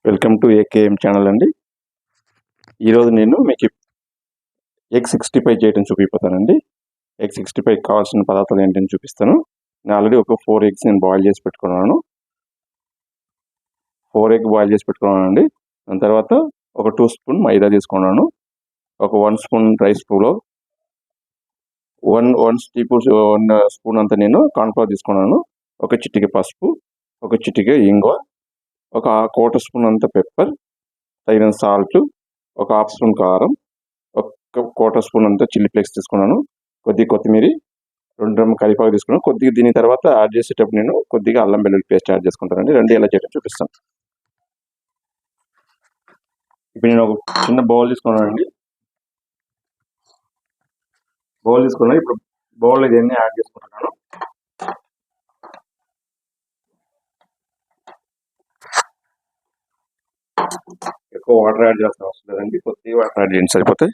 Welcome to AKM channel అండి. ఈరోజు నేను మీకు ఎగ్ 65 చేయడం చూపిపోతానండి. ఎగ్ 65 కావాల్సిన పదార్థాలు ఏంటని చూపిస్తాను. నేను ఆల్రెడీ ఒక 4 ఎగ్స్ నేను బాయిల్ చేసి పెట్టుకున్నాను. 4 ఎగ్ బాయిల్ చేసి పెట్టుకున్నానండి. దాని తర్వాత ఒక 2 స్పూన్ మైదా తీసుకున్నాను. ఒక 1 స్పూన్ రైస్ ఫ్లోర్, 1 స్పూన్ అంతా నేను కార్న్ఫ్లవర్ తీసుకున్నాను. ఒక చిటికె పసుపు, ఒక చిటికె ఇంగువ, ఒక 1/4 స్పూన్ అంత పెప్పర్, తగిన సాల్ట్, ఒక 1/2 స్పూన్ కారం, ఒక 1/4 స్పూన్ అంత చిల్లీ ఫ్లేక్స్ తీసుకున్నాను. కొద్దిగా కొత్తిమీర, 2 రెమ్మలు కరివేపాకు తీసుకున్నాను. కొద్దిగా దీని తర్వాత యాడ్ చేసేటప్పుడు నేను కొద్దిగా అల్లం వెల్లుల్లి పేస్ట్ యాడ్ చేసుకుంటానండి. రెండు ఎలా చేయడం చూపిస్తాను. ఇప్పుడు నేను ఒక చిన్న బౌల్ తీసుకున్నానండి. ఇప్పుడు బౌల్ ఇవన్నీ యాడ్ చేసుకుంటున్నాను. ఎక్కువ వాటర్ యాడ్ చేస్తాను అవసరం లేదండి, కొద్దిగా వాటర్ యాడ్ చేయండి సరిపోతాయి.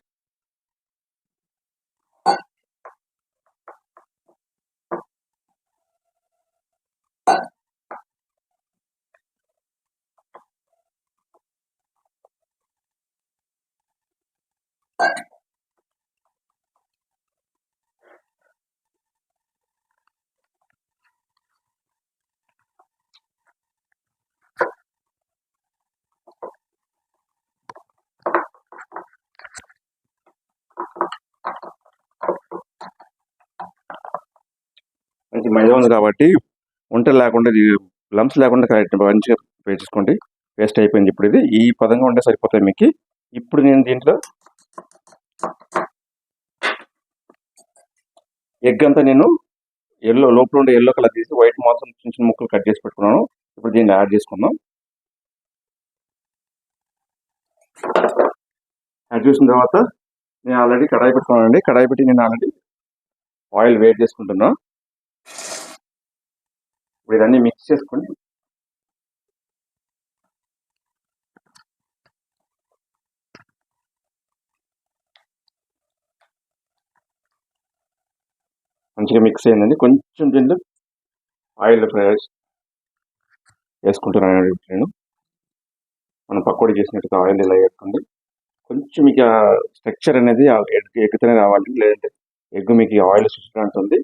మంచి మైదా ఉంది కాబట్టి వంటలు లేకుండా, లంప్స్ లేకుండా కరెక్ట్ మంచిగా వేసుకోండి. వేస్ట్ అయిపోయింది. ఇప్పుడు ఇది ఈ పదంగా ఉంటే సరిపోతాయి మీకు. ఇప్పుడు నేను దీంట్లో ఎగ్ అంతా నేను లోపల ఉండే ఎల్లో కలర్ తీసి వైట్ మాత్రం చిన్న చిన్న ముక్కలు కట్ చేసి పెట్టుకున్నాను. ఇప్పుడు దీన్ని యాడ్ చేసుకుందాం. యాడ్ చేసిన తర్వాత నేను ఆల్రెడీ కడాయి పెట్టుకున్నానండి. కడాయి పెట్టి నేను ఆల్రెడీ ఆయిల్ వేడి చేసుకుంటున్నా. ఇప్పుడు ఇదన్నీ మిక్స్ చేసుకొని మంచిగా మిక్స్ అయిందండి. కొంచెం దీంట్లో ఆయిల్ ఫ్రై వేసుకుంటున్నాను. నేను మనం పకోడీ చేసినట్టుగా ఆయిల్ ఇలా వేసుకోండి. కొంచెం మీకు స్ట్రక్చర్ అనేది ఎగ్గుతూనే రావాలి, లేదంటే ఎగ్ మీకు ఆయిల్ చూసినట్టుంది.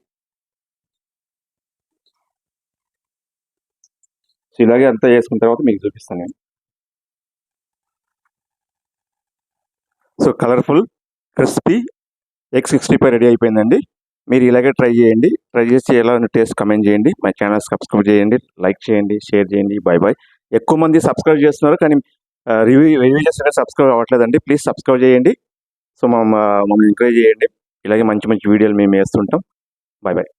సో ఇలాగే అంతా చేసుకున్న తర్వాత మీకు చూపిస్తాను నేను. So colourful crispy egg 65 ready అయిపోయిందండి. మీరు ఇలాగే ట్రై చేయండి. ట్రై చేసి ఎలా టేస్ట్ కమెంట్ చేయండి. మై ఛానల్ సబ్స్క్రైబ్ చేయండి, లైక్ చేయండి, షేర్ చేయండి. బాయ్. ఎక్కువ మంది సబ్స్క్రైబ్ చేస్తున్నారు, కానీ రివ్యూ చేస్తే సబ్స్క్రైబ్ అవ్వట్లేదండి. ప్లీజ్ సబ్స్క్రైబ్ చేయండి. సో మమ్మల్ని ఎంకరేజ్ చేయండి. ఇలాగే మంచి మంచి వీడియోలు మేము వేస్తుంటాం. బాయ్.